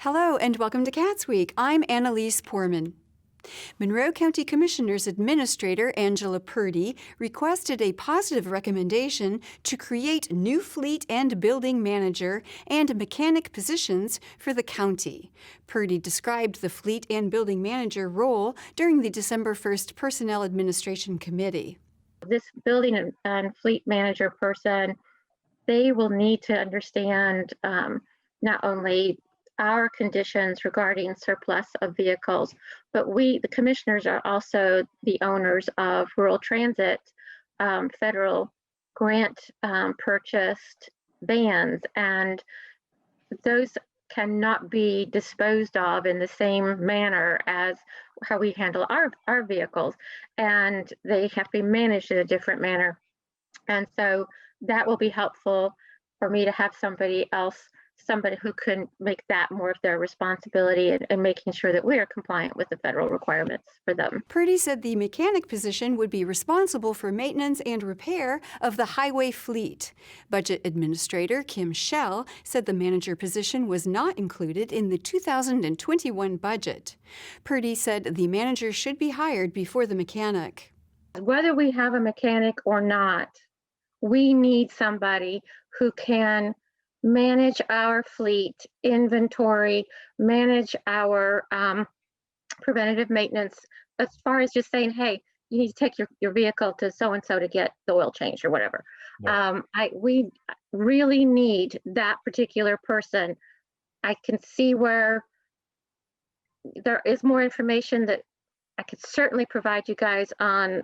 Hello and welcome to CATSweek. I'm Annalise Poorman. Monroe County Commissioners Administrator Angela Purdy requested a positive recommendation to create new fleet and building manager and mechanic positions for the county. Purdy described the fleet and building manager role during the December 1st Personnel Administration Committee. This building and fleet manager person, they will need to understand not only our conditions regarding surplus of vehicles, but we, the commissioners, are also the owners of rural transit, federal grant purchased vans, and those cannot be disposed of in the same manner as how we handle our vehicles, and they have to be managed in a different manner. And so that will be helpful for me to have somebody who can make that more of their responsibility and making sure that we are compliant with the federal requirements for them. Purdy said the mechanic position would be responsible for maintenance and repair of the highway fleet. Budget Administrator Kim Schell said the manager position was not included in the 2021 budget. Purdy said the manager should be hired before the mechanic. Whether we have a mechanic or not, we need somebody who can manage our fleet, inventory, manage our preventative maintenance, as far as just saying, hey, you need to take your vehicle to so-and-so to get the oil changed or whatever. Yeah. We really need that particular person. I can see where there is more information that I could certainly provide you guys on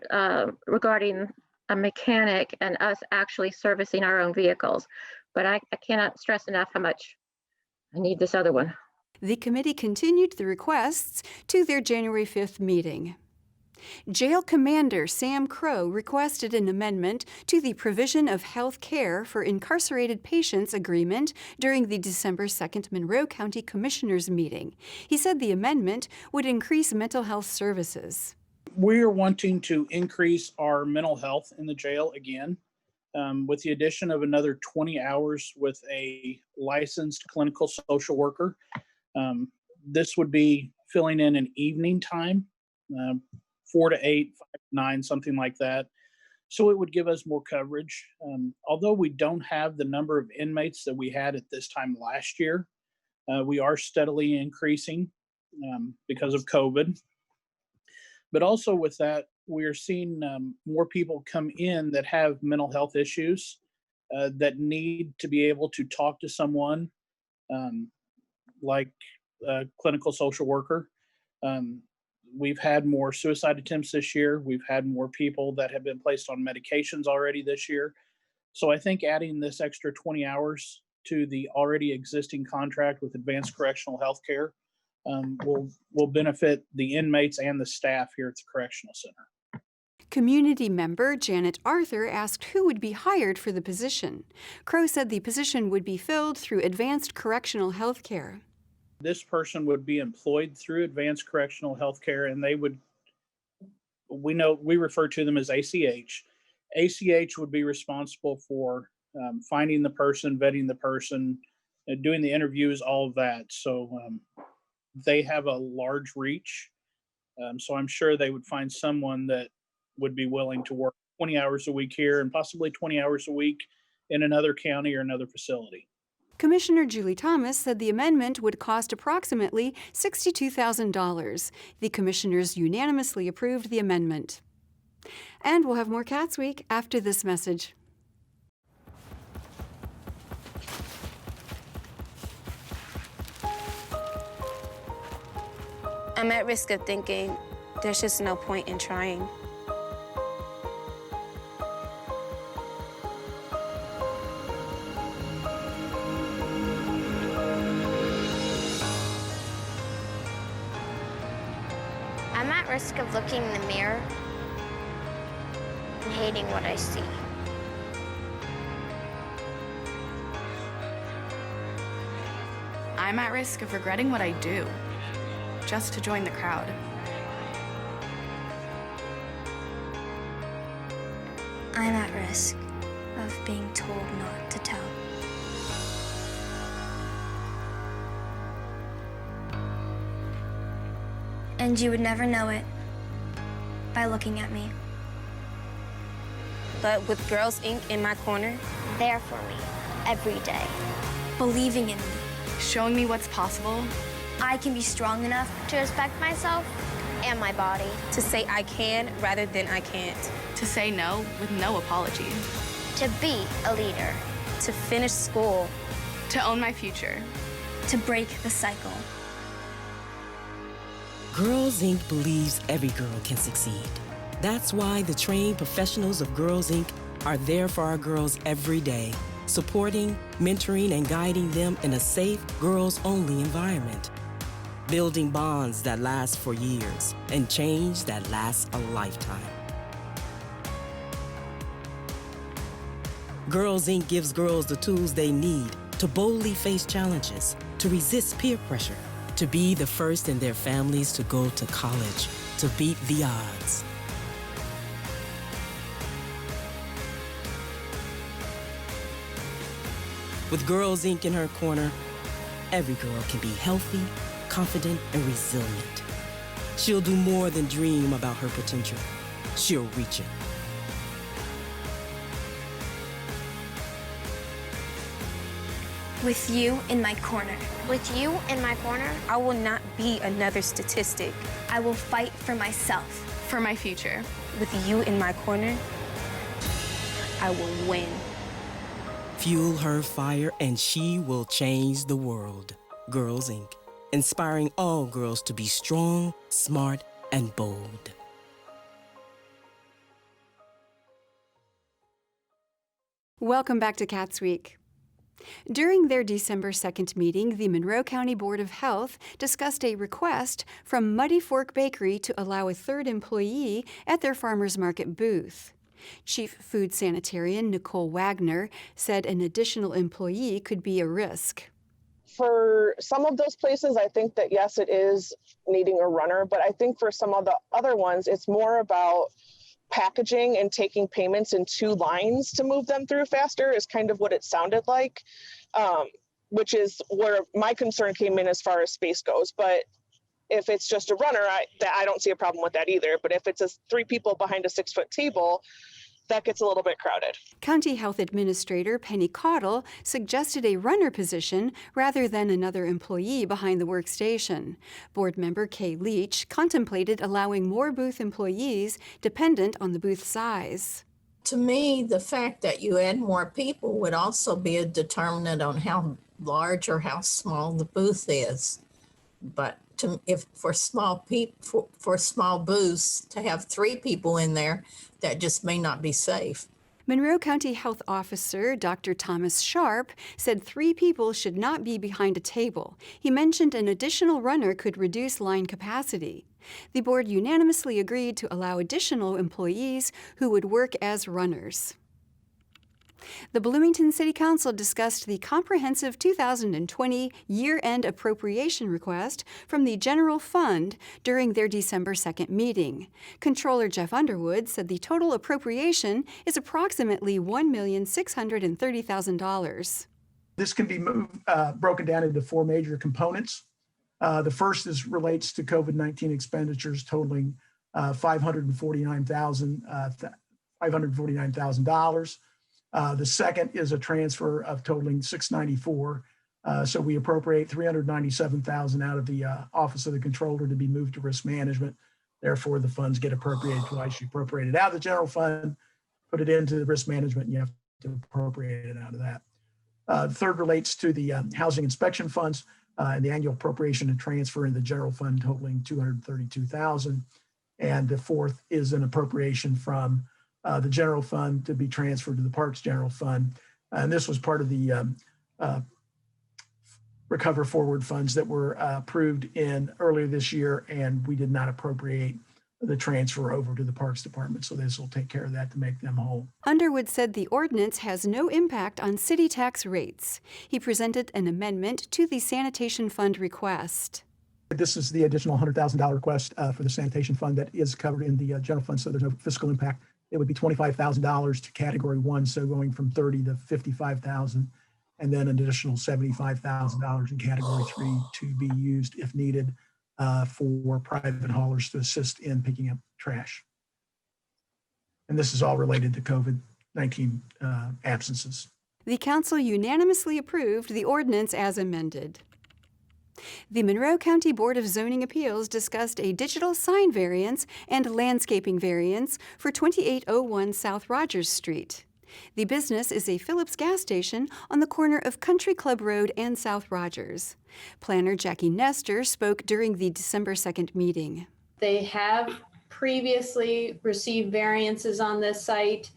regarding a mechanic and us actually servicing our own vehicles. But I cannot stress enough how much I need this other one. The committee continued the requests to their January 5th meeting. Jail Commander Sam Crow requested an amendment to the Provision of Health Care for Incarcerated Patients agreement during the December 2nd Monroe County Commissioners meeting. He said the amendment would increase mental health services. We're wanting to increase our mental health in the jail again. With the addition of another 20 hours with a licensed clinical social worker. This would be filling in an evening time, 4 to 8, 5 to 9, something like that. So it would give us more coverage. Although we don't have the number of inmates that we had at this time last year, we are steadily increasing because of COVID. But also with that, we are seeing more people come in that have mental health issues that need to be able to talk to someone like a clinical social worker. We've had more suicide attempts this year. We've had more people that have been placed on medications already this year. So I think adding this extra 20 hours to the already existing contract with Advanced Correctional Health Care will benefit the inmates and the staff here at the Correctional Center. Community member Janet Arthur asked who would be hired for the position. Crow said the position would be filled through Advanced Correctional Health Care. This person would be employed through Advanced Correctional Health Care, and we refer to them as ACH. ACH would be responsible for finding the person, vetting the person, doing the interviews, all of that. So they have a large reach. So I'm sure they would find someone that would be willing to work 20 hours a week here and possibly 20 hours a week in another county or another facility. Commissioner Julie Thomas said the amendment would cost approximately $62,000. The commissioners unanimously approved the amendment. And we'll have more CATSweek after this message. I'm at risk of thinking there's just no point in trying. I'm at risk of looking in the mirror and hating what I see. I'm at risk of regretting what I do, just to join the crowd. I'm at risk of being told not to tell. And you would never know it by looking at me. But with Girls Inc. in my corner, There for me, every day. Believing in me. Showing me what's possible. I can be strong enough. To respect myself and my body. to say I can rather than I can't, To say no with no apology. To be a leader. to finish school, To own my future. To break the cycle. Girls Inc. believes every girl can succeed. That's why the trained professionals of Girls Inc. are there for our girls every day, supporting, mentoring, and guiding them in a safe, girls-only environment. Building bonds that last for years and change that lasts a lifetime. Girls Inc. gives girls the tools they need to boldly face challenges, to resist peer pressure, to be the first in their families to go to college, to beat the odds. With Girls Inc. in her corner, every girl can be healthy, confident, and resilient. She'll do more than dream about her potential. She'll reach it. With you in my corner, With you in my corner, I will not be another statistic. I will fight for myself. For my future. With you in my corner, I will win. Fuel her fire and she will change the world. Girls Inc. Inspiring all girls to be strong, smart, and bold. Welcome back to CATSweek. During their December 2nd meeting, the Monroe County Board of Health discussed a request from Muddy Fork Bakery to allow a third employee at their farmers market booth. Chief Food Sanitarian Nicole Wagner said an additional employee could be a risk. For some of those places, I think that yes, it is needing a runner, but I think for some of the other ones, it's more about packaging and taking payments in two lines to move them through faster is kind of what it sounded like, which is where my concern came in as far as space goes. But if it's just a runner, I don't see a problem with that either. But if it's three people behind a 6-foot table, that gets a little bit crowded. County Health Administrator Penny Cottle suggested a runner position rather than another employee behind the workstation. Board member Kay Leach contemplated allowing more booth employees dependent on the booth size. To me, the fact that you add more people would also be a determinant on how large or how small the booth is. But if for small booths, to have 3 people in there, that just may not be safe. Monroe County Health Officer Dr. Thomas Sharp said 3 people should not be behind a table. He mentioned an additional runner could reduce line capacity. The board unanimously agreed to allow additional employees who would work as runners. The Bloomington City Council discussed the comprehensive 2020 year-end appropriation request from the general fund during their December 2nd meeting. Controller Jeff Underwood said the total appropriation is approximately $1,630,000. This can be broken down into 4 major components. The first relates to COVID-19 expenditures totaling $549,000. The second is a transfer of totaling $694,000. So we appropriate $397,000 out of the Office of the Controller to be moved to risk management. Therefore, the funds get appropriated twice. You appropriate it out of the general fund, put it into the risk management, and you have to appropriate it out of that. The third relates to the housing inspection funds and the annual appropriation and transfer in the general fund totaling $232,000. And the fourth is an appropriation from the general fund to be transferred to the Parks General Fund. And this was part of the Recover Forward funds that were approved earlier this year, and we did not appropriate the transfer over to the Parks Department. So this will take care of that to make them whole. Underwood said the ordinance has no impact on city tax rates. He presented an amendment to the sanitation fund request. This is the additional $100,000 request for the sanitation fund that is covered in the general fund, so there's no fiscal impact. It would be $25,000 to category 1, so going from $30,000 to $55,000, and then an additional $75,000 in category 3 to be used if needed for private haulers to assist in picking up trash. And this is all related to COVID-19 absences. The council unanimously approved the ordinance as amended. The Monroe County Board of Zoning Appeals discussed a digital sign variance and landscaping variance for 2801 South Rogers Street. The business is a Phillips gas station on the corner of Country Club Road and South Rogers. Planner Jackie Nestor spoke during the December 2nd meeting. They have previously received variances on this site.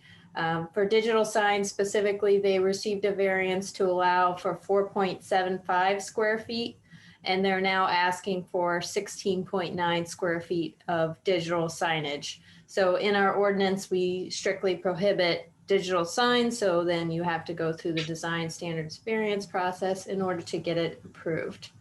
For digital signs specifically, they received a variance to allow for 4.75 square feet, and they're now asking for 16.9 square feet of digital signage. So in our ordinance, we strictly prohibit digital signs, so then you have to go through the design standards variance process in order to get it approved.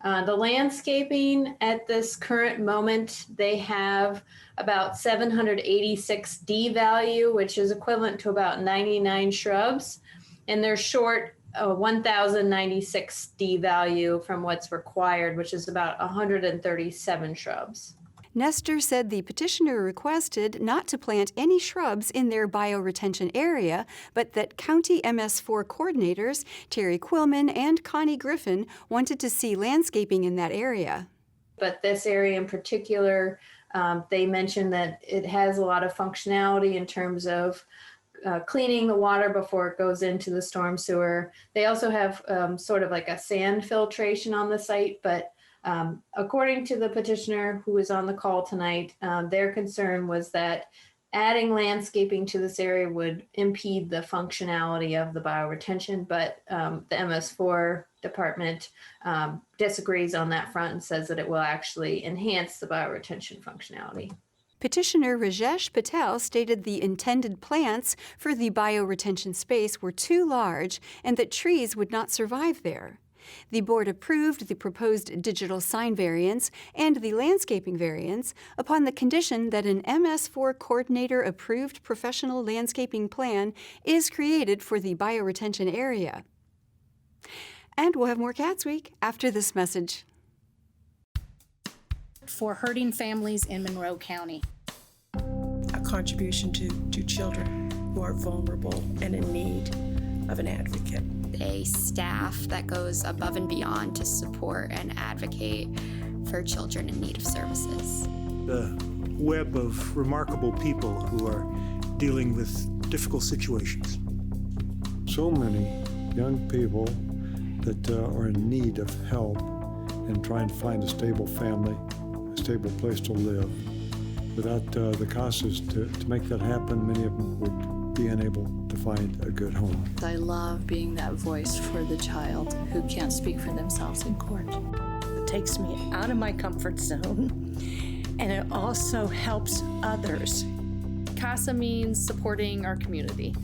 The landscaping at this current moment, they have about 786 D value, which is equivalent to about 99 shrubs, and they're short 1,096 D value from what's required, which is about 137 shrubs. Nestor said the petitioner requested not to plant any shrubs in their bioretention area, but that County MS4 coordinators Terry Quillman and Connie Griffin wanted to see landscaping in that area. But this area in particular, they mentioned that it has a lot of functionality in terms of cleaning the water before it goes into the storm sewer. They also have sort of like a sand filtration on the site, but according to the petitioner who was on the call tonight, their concern was that adding landscaping to this area would impede the functionality of the bioretention, but the MS4 department disagrees on that front and says that it will actually enhance the bioretention functionality. Petitioner Rajesh Patel stated the intended plants for the bioretention space were too large and that trees would not survive there. The board approved the proposed digital sign variance and the landscaping variance upon the condition that an MS4 coordinator-approved professional landscaping plan is created for the bioretention area. And we'll have more CATSweek after this message. For hurting families in Monroe County. A contribution to children who are vulnerable and in need of an advocate. A staff that goes above and beyond to support and advocate for children in need of services. The web of remarkable people who are dealing with difficult situations. So many young people that are in need of help and trying to find a stable family, a stable place to live. Without the CASAs to make that happen, many of them would be unable to find a good home. I love being that voice for the child who can't speak for themselves in court. It takes me out of my comfort zone, and it also helps others. CASA means supporting our community.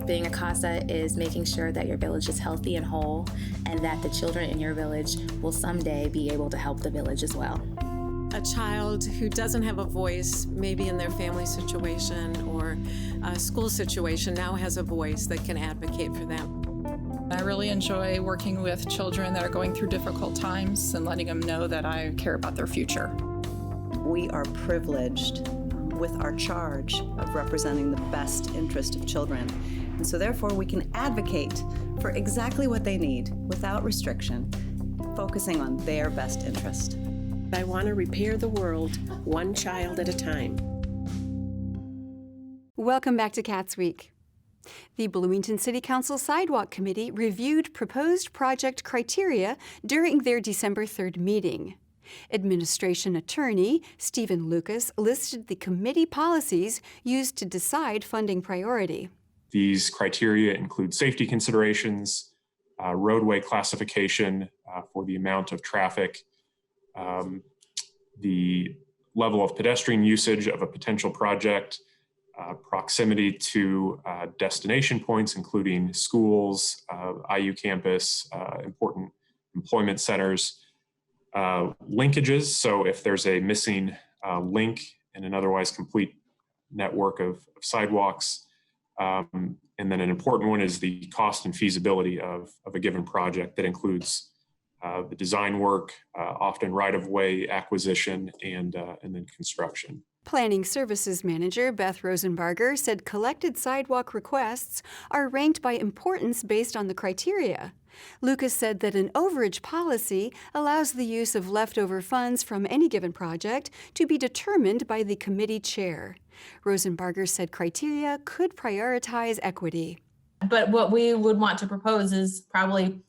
Being a CASA is making sure that your village is healthy and whole, and that the children in your village will someday be able to help the village as well. A child who doesn't have a voice, maybe in their family situation or a school situation, now has a voice that can advocate for them. I really enjoy working with children that are going through difficult times and letting them know that I care about their future. We are privileged with our charge of representing the best interest of children. And so therefore we can advocate for exactly what they need without restriction, focusing on their best interest. I want to repair the world one child at a time. Welcome back to CATSweek. The Bloomington City Council Sidewalk Committee reviewed proposed project criteria during their December 3rd meeting. Administration Attorney Stephen Lucas listed the committee policies used to decide funding priority. These criteria include safety considerations, roadway classification for the amount of traffic, the level of pedestrian usage of a potential project, proximity to destination points, including schools, IU campus, important employment centers, linkages. So if there's a missing link in an otherwise complete network of sidewalks, and then an important one is the cost and feasibility of a given project that includes the design work, often right-of-way acquisition, and then construction. Planning Services Manager Beth Rosenbarger said collected sidewalk requests are ranked by importance based on the criteria. Lucas said that an overage policy allows the use of leftover funds from any given project to be determined by the committee chair. Rosenbarger said criteria could prioritize equity. But what we would want to propose is probably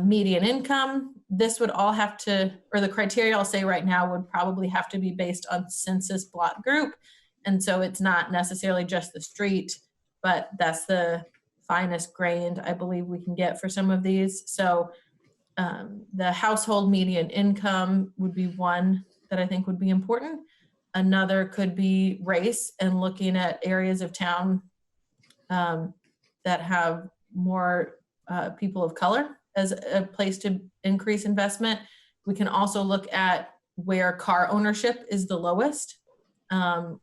median income. This would all have to, or the criteria I'll say right now would probably have to be based on census block group. And so it's not necessarily just the street, but that's the finest grained I believe we can get for some of these. So the household median income would be one that I think would be important. Another could be race and looking at areas of town that have more people of color as a place to increase investment. We can also look at where car ownership is the lowest,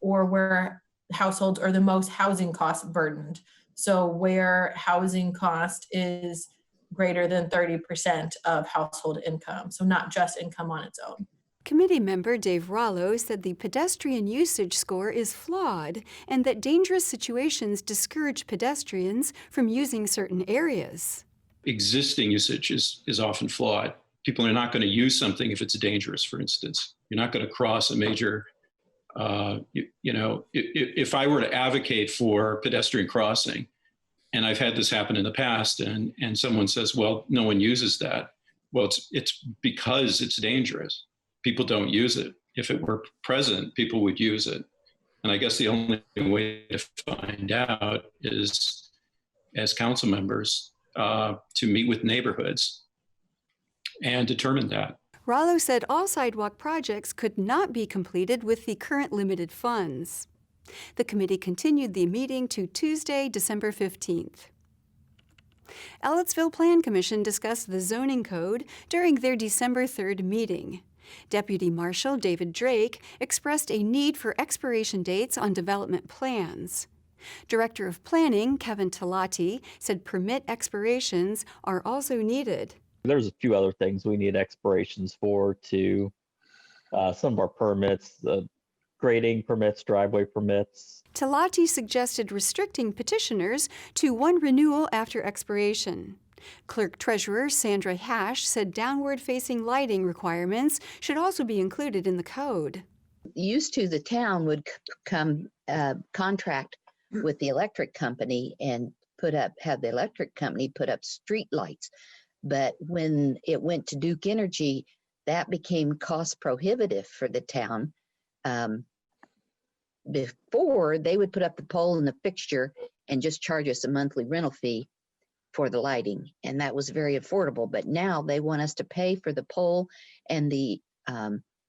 or where households are the most housing cost burdened. So where housing cost is greater than 30% of household income. So not just income on its own. Committee member Dave Rollo said the pedestrian usage score is flawed and that dangerous situations discourage pedestrians from using certain areas. Existing usage is often flawed. People are not going to use something if it's dangerous, for instance. You're not going to cross a major, if I were to advocate for pedestrian crossing, and I've had this happen in the past, and someone says, well, no one uses that. Well, it's because it's dangerous. People don't use it. If it were present, people would use it. And I guess the only way to find out is, as council members, to meet with neighborhoods and determine that. Rollo said all sidewalk projects could not be completed with the current limited funds. The committee continued the meeting to Tuesday, December 15th. Ellettsville Plan Commission discussed the zoning code during their December 3rd meeting. Deputy Marshal David Drake expressed a need for expiration dates on development plans. Director of Planning Kevin Talati said permit expirations are also needed. There's a few other things we need expirations for to some of our permits, grading permits, driveway permits. Talati suggested restricting petitioners to one renewal after expiration. Clerk Treasurer Sandra Hash said downward-facing lighting requirements should also be included in the code. Used to, the town would come contract with the electric company and have the electric company put up street lights. But when it went to Duke Energy, that became cost prohibitive for the town. Before, they would put up the pole and the fixture and just charge us a monthly rental fee for the lighting, and that was very affordable. But now they want us to pay for the pole and the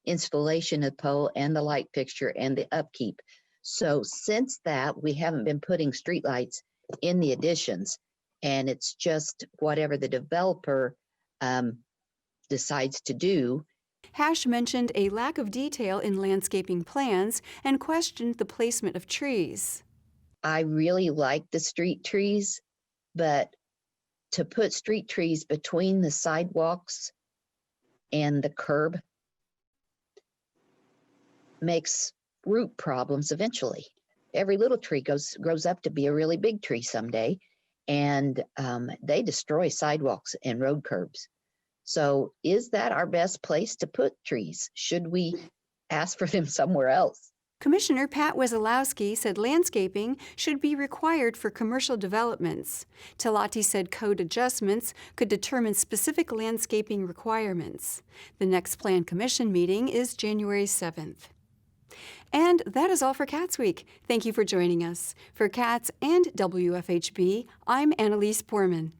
installation of the pole and the light fixture and the upkeep. So since that, we haven't been putting streetlights in the additions, and it's just whatever the developer decides to do. Hash mentioned a lack of detail in landscaping plans and questioned the placement of trees. I really like the street trees, but to put street trees between the sidewalks and the curb makes root problems eventually. Every little tree grows up to be a really big tree someday, and they destroy sidewalks and road curbs. So is that our best place to put trees? Should we ask for them somewhere else? Commissioner Pat Wesolowski said landscaping should be required for commercial developments. Talati said code adjustments could determine specific landscaping requirements. The next Plan Commission meeting is January 7th. And that is all for CATSweek. Thank you for joining us. For CATS and WFHB, I'm Annalise Poorman.